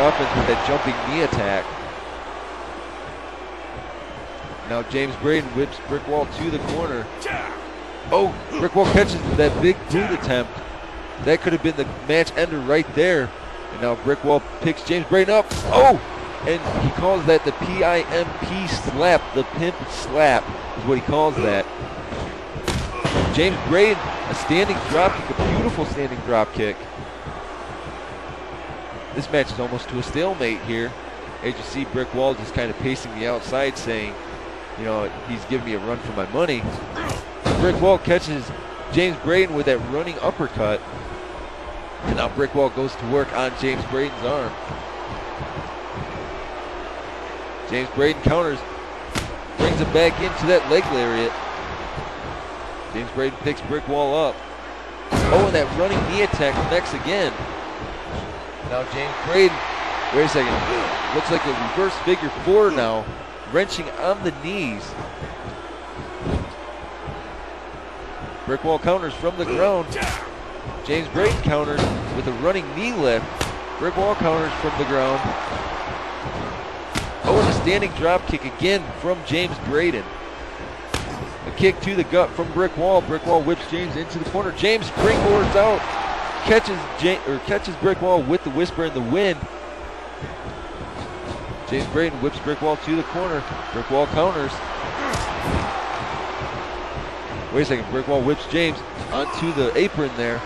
offense with that jumping knee attack. Now James Braden whips Brickwall to the corner. Oh, Brickwall catches that big boot attempt. That could have been the match ender right there. And now Brickwall picks James Braden up. Oh, and he calls that the PIMP slap, the pimp slap is what he calls that. James Braden, a standing drop kick, a beautiful standing drop kick. This match is almost to a stalemate here. As you see, Brickwall just kind of pacing the outside saying, you know, he's giving me a run for my money. Brickwall catches James Braden with that running uppercut. And now Brickwall goes to work on James Braden's arm. James Braden counters, brings him back into that leg lariat. James Braden picks Brickwall up. Oh, and that running knee attack connects again. Now James Braden, wait a second, looks like a reverse figure four now, wrenching on the knees. Brickwall counters from the ground. James Braden counters with a running knee lift. Brickwall counters from the ground. Oh, and a standing drop kick again from James Braden. A kick to the gut from Brickwall. Brickwall whips James into the corner. James springboards out, catches Brickwall with the whisper in the wind. James Braden whips Brickwall to the corner. Brickwall counters. Wait a second, Brickwall whips James onto the apron there.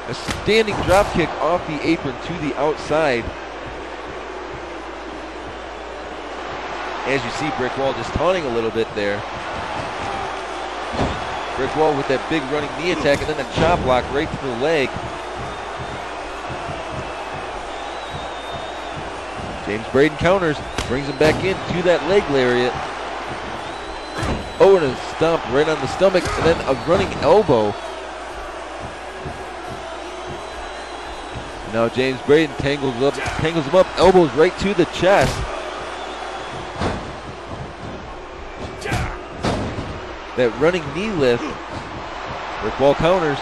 A standing drop kick off the apron to the outside. As you see, Brickwall just taunting a little bit there. Brickwall with that big running knee attack and then a chop block right to the leg. James Braden counters, brings him back in to that leg lariat. Oh, and a stomp right on the stomach and then a running elbow. Now James Braden tangles him up, elbows right to the chest. That running knee lift. Brickwall counters.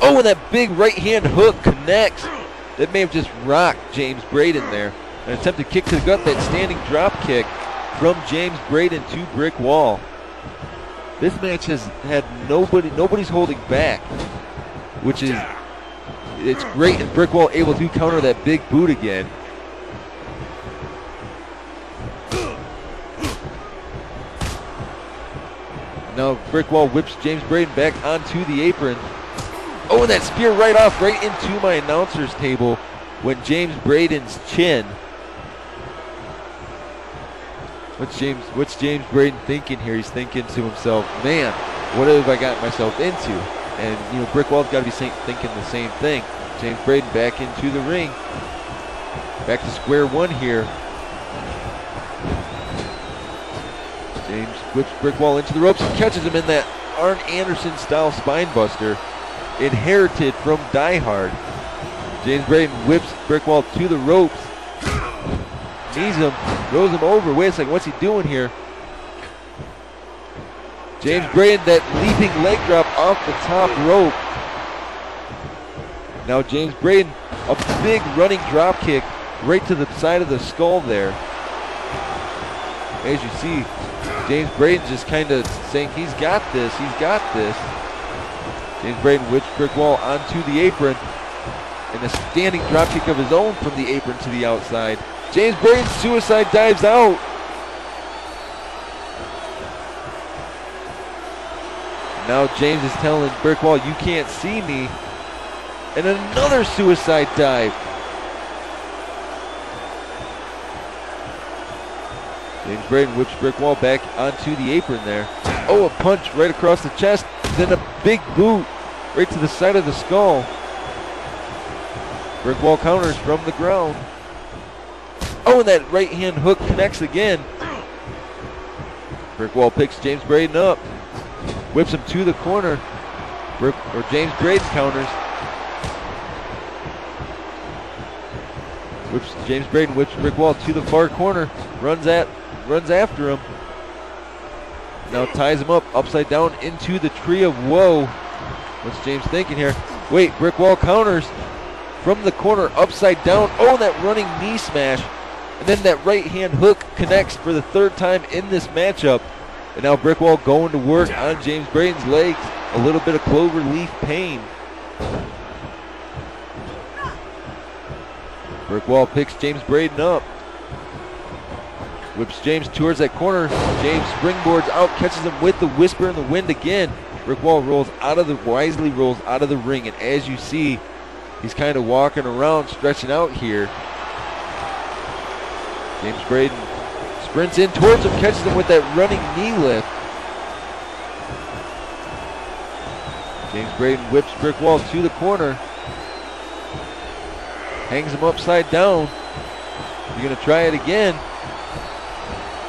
Oh, and that big right hand hook connects. That may have just rocked James Braden there. An attempted kick to the gut, that standing drop kick from James Braden to Brickwall. This match has had nobody's holding back, which is, it's great, and Brickwall able to counter that big boot again. Now Brickwall whips James Braden back onto the apron. Oh, and that spear right off, right into my announcer's table when James Braden's chin. What's James Braden thinking here? He's thinking to himself, man, what have I got myself into? And, you know, Brickwall's got to be thinking the same thing. James Braden back into the ring. Back to square one here. James whips Brickwall into the ropes and catches him in that Arn Anderson style spine buster inherited from Die Hard. James Braden whips Brickwall to the ropes, knees him, throws him over. Wait a second, what's he doing here? James Braden, that leaping leg drop off the top rope. Now James Braden, a big running drop kick right to the side of the skull there. As you see, James Braden just kind of saying he's got this, he's got this. James Braden whips Brickwall onto the apron and a standing drop kick of his own from the apron to the outside. James Braden suicide dives out. Now James is telling Brickwall, you can't see me. And another suicide dive. James Braden whips Brickwall back onto the apron there. Oh, a punch right across the chest. Then a big boot right to the side of the skull. Brickwall counters from the ground. Oh, and that right hand hook connects again. Brickwall picks James Braden up. Whips him to the corner. James Braden counters. James Braden whips Brickwall to the far corner. Runs after him. Now ties him up upside down into the tree of woe. What's James thinking here? Wait, Brickwall counters. from the corner, upside down. Oh, that running knee smash. And then that right hand hook connects for the third time in this matchup. And now Brickwall going to work on James Braden's legs. A little bit of clover leaf pain. Brickwall picks James Braden up. Whips James towards that corner. James springboards out, catches him with the whisper in the wind again. Brickwall wisely rolls out of the ring, and as you see, he's kind of walking around, stretching out here. James Braden sprints in towards him, catches him with that running knee lift. James Braden whips Brickwall to the corner. Hangs him upside down. He's going to try it again.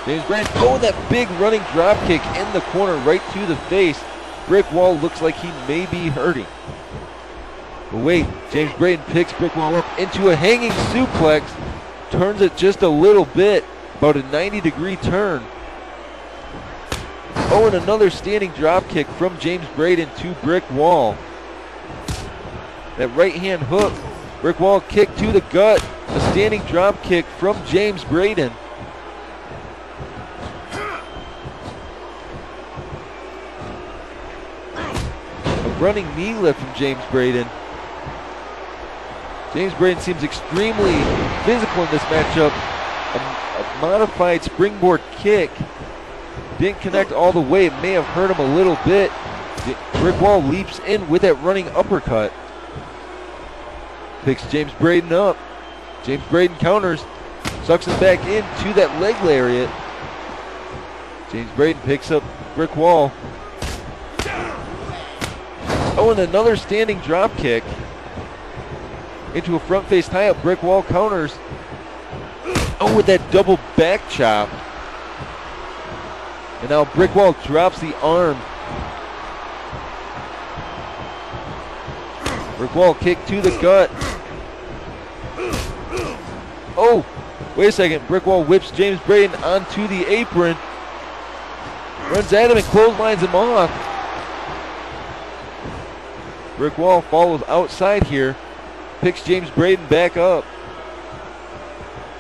James Braden, oh, that big running drop kick in the corner right to the face. Brickwall looks like he may be hurting. But wait, James Braden picks Brickwall up into a hanging suplex, turns it just a little bit, about a 90-degree turn. Oh, and another standing drop kick from James Braden to Brickwall. That right hand hook, Brickwall kick to the gut, a standing drop kick from James Braden. Running knee lift from James Braden. James Braden seems extremely physical in this matchup. A modified springboard kick. Didn't connect all the way. It may have hurt him a little bit. Brickwall leaps in with that running uppercut. Picks James Braden up. James Braden counters. Sucks him back into that leg lariat. James Braden picks up Brickwall. Oh, and another standing drop kick into a front face tie-up. Brickwall counters. Oh, with that double back chop. And now Brickwall drops the arm. Brickwall kick to the gut. Oh, wait a second. Brickwall whips James Braden onto the apron. Runs at him and clotheslines him off. Brickwall follows outside here, picks James Braden back up,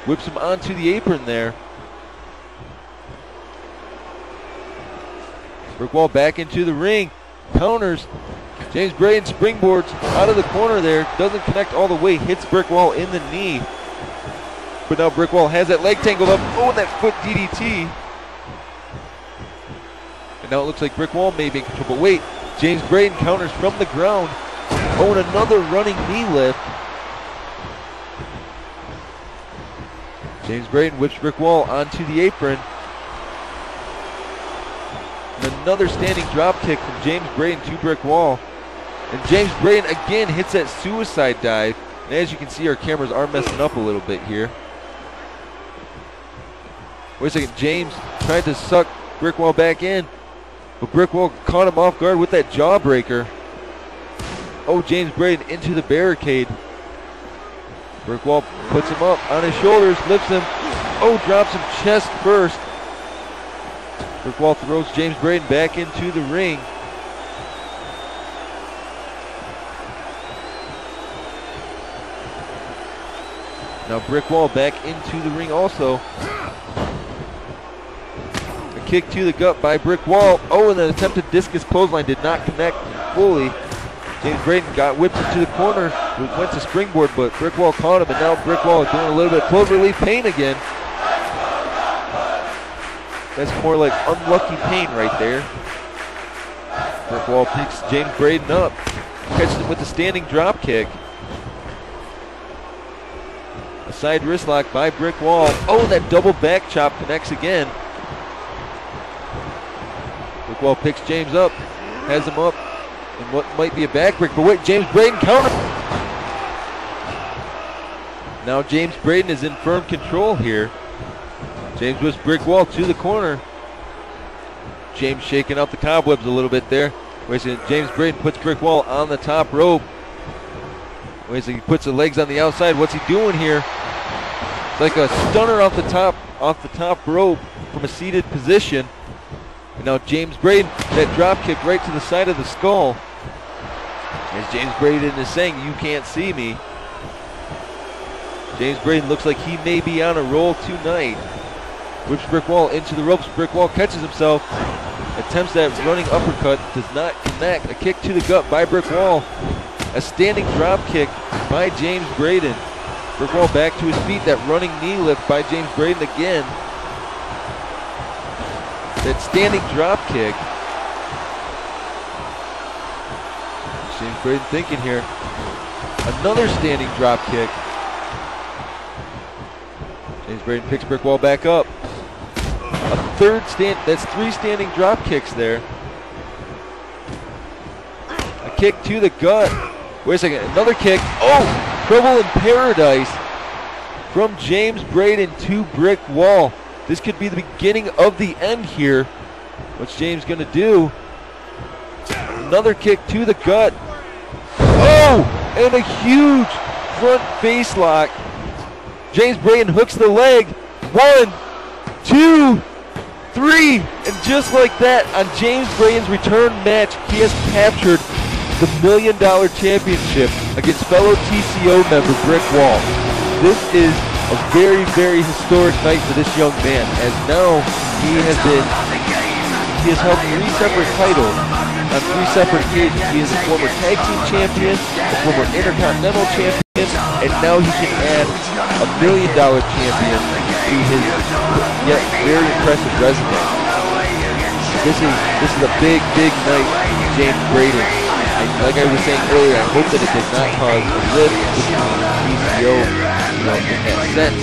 whips him onto the apron there. Brickwall back into the ring, counters. James Braden springboards out of the corner there, doesn't connect all the way, hits Brickwall in the knee. But now Brickwall has that leg tangled up. Oh, that foot DDT. And now it looks like Brickwall may be in control, but wait. James Braden counters from the ground. Oh, and another running knee lift. James Braden whips Brickwall onto the apron. And another standing drop kick from James Braden to Brickwall. And James Braden again hits that suicide dive. And as you can see, our cameras are messing up a little bit here. Wait a second, James tried to suck Brickwall back in. But Brickwall caught him off guard with that jawbreaker. Oh, James Braden into the barricade. Brickwall puts him up on his shoulders, lifts him. Oh, drops him chest first. Brickwall throws James Braden back into the ring. Now Brickwall back into the ring also. Kick to the gut by Brickwall. Oh, and an attempted discus clothesline did not connect fully. James Braden got whipped into the corner, went to springboard, but Brickwall caught him, and now Brickwall is doing a little bit of cloverleaf pain again. That's more like unlucky pain right there. Brickwall picks James Braden up, catches him with a standing drop kick. A side wrist lock by Brickwall. Oh, that double back chop connects again. Brickwall picks James up, has him up in what might be a backbreak, but wait, James Braden counter. Now James Braden is in firm control here. James whips Brickwall to the corner. James shaking out the cobwebs a little bit there. Wait a second, James Braden puts Brickwall on the top rope. Wait a second, he puts the legs on the outside. What's he doing here? It's like a stunner off the top rope from a seated position. And now James Braden, that drop kick right to the side of the skull. As James Braden is saying, "You can't see me." James Braden looks like he may be on a roll tonight. Whips brick wall into the ropes. Brick wall catches himself. Attempts that running uppercut. Does not connect. A kick to the gut by brick wall. A standing drop kick by James Braden. Brick wall back to his feet. That running knee lift by James Braden again. That standing drop kick. James Braden thinking here. Another standing drop kick. James Braden picks brick wall back up. A third stand, that's 3 standing drop kicks there. A kick to the gut. Wait a second, another kick. Oh, trouble in paradise from James Braden to brick wall. This could be the beginning of the end here. What's James gonna do? Another kick to the gut. Oh, and a huge front face lock. James Braden hooks the leg. 1, 2, 3. And just like that, on James Braden's return match, he has captured the $1 Million Championship against fellow TCO member Brick Wall. This is a very, very historic night for this young man, as now he has held 3 separate titles on 3 separate occasions. He is a former tag team champion, a former intercontinental champion, and now he can add a $1 Million Champion to his yet very impressive resume. This is a big, big night for James Braden. Like I was saying earlier, I hope that it did not cause a rift between PCO, in that sense.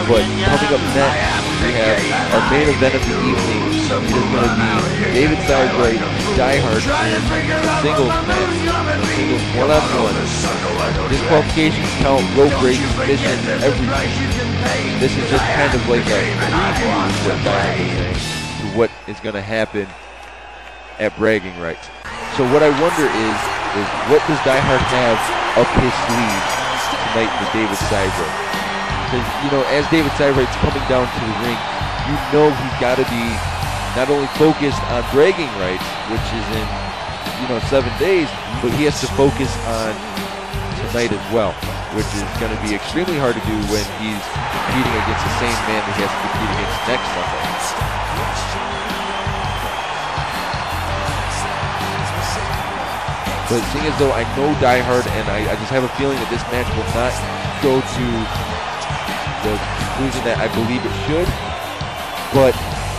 But coming up next, we have our main event of the evening. It is going to be David Sidebright, Die Hard in a singles match, singles one-on-one. Disqualifications count, rope break, submission, everything. This is just kind of like a preview of what Die Hard is saying to what is going to happen at Bragging Rights. So what I wonder is what does Die Hard have up his sleeve tonight for David Sidebright? Because, you know, as David Sidebright's coming down to the ring, you know he's got to be not only focused on Bragging Rights, which is in, 7 days, but he has to focus on tonight as well, which is going to be extremely hard to do when he's competing against the same man that he has to compete against next Sunday. But seeing as though I know Die Hard, and I just have a feeling that this match will not go to the conclusion that I believe it should. But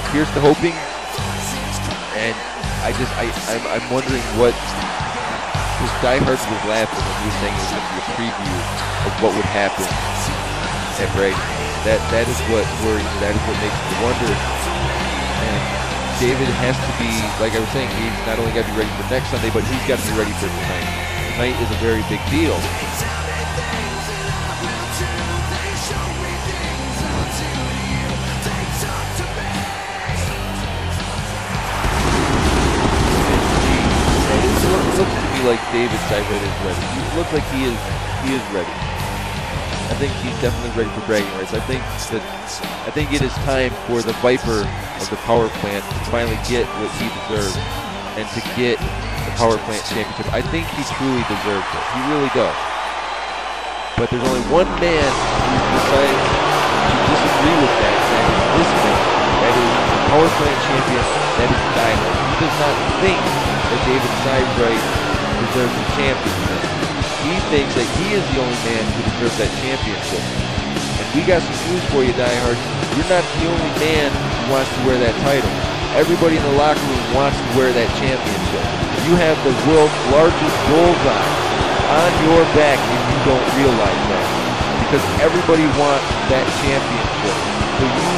here's the hoping, and I'm wondering what, because Die Hard was laughing when he was saying it was going to be a preview of what would happen at Bragging. That is what worries me. That is what makes me wonder. And David has to be, like I was saying, he's not only got to be ready for next Sunday, but he's got to be ready for tonight. Tonight is a very big deal. It looks to me like David Sidebright is ready. It looks like he is ready. I think he's definitely ready for Bragging Rights. I think it is time for the Viper of the Power Plant to finally get what he deserves and to get the Power Plant Championship. I think he truly deserves it. He really does. But there's only one man who decides to disagree with that, and that is this man. That is the Power Plant Champion. That is Die Hard. He does not think that David Sidebright deserves the championship. He thinks that he is the only man who deserves that championship. And we got some news for you, Die Hard. You're not the only man who wants to wear that title. Everybody in the locker room wants to wear that championship. You have the world's largest bullseye on your back and you don't realize that. Because everybody wants that championship. So you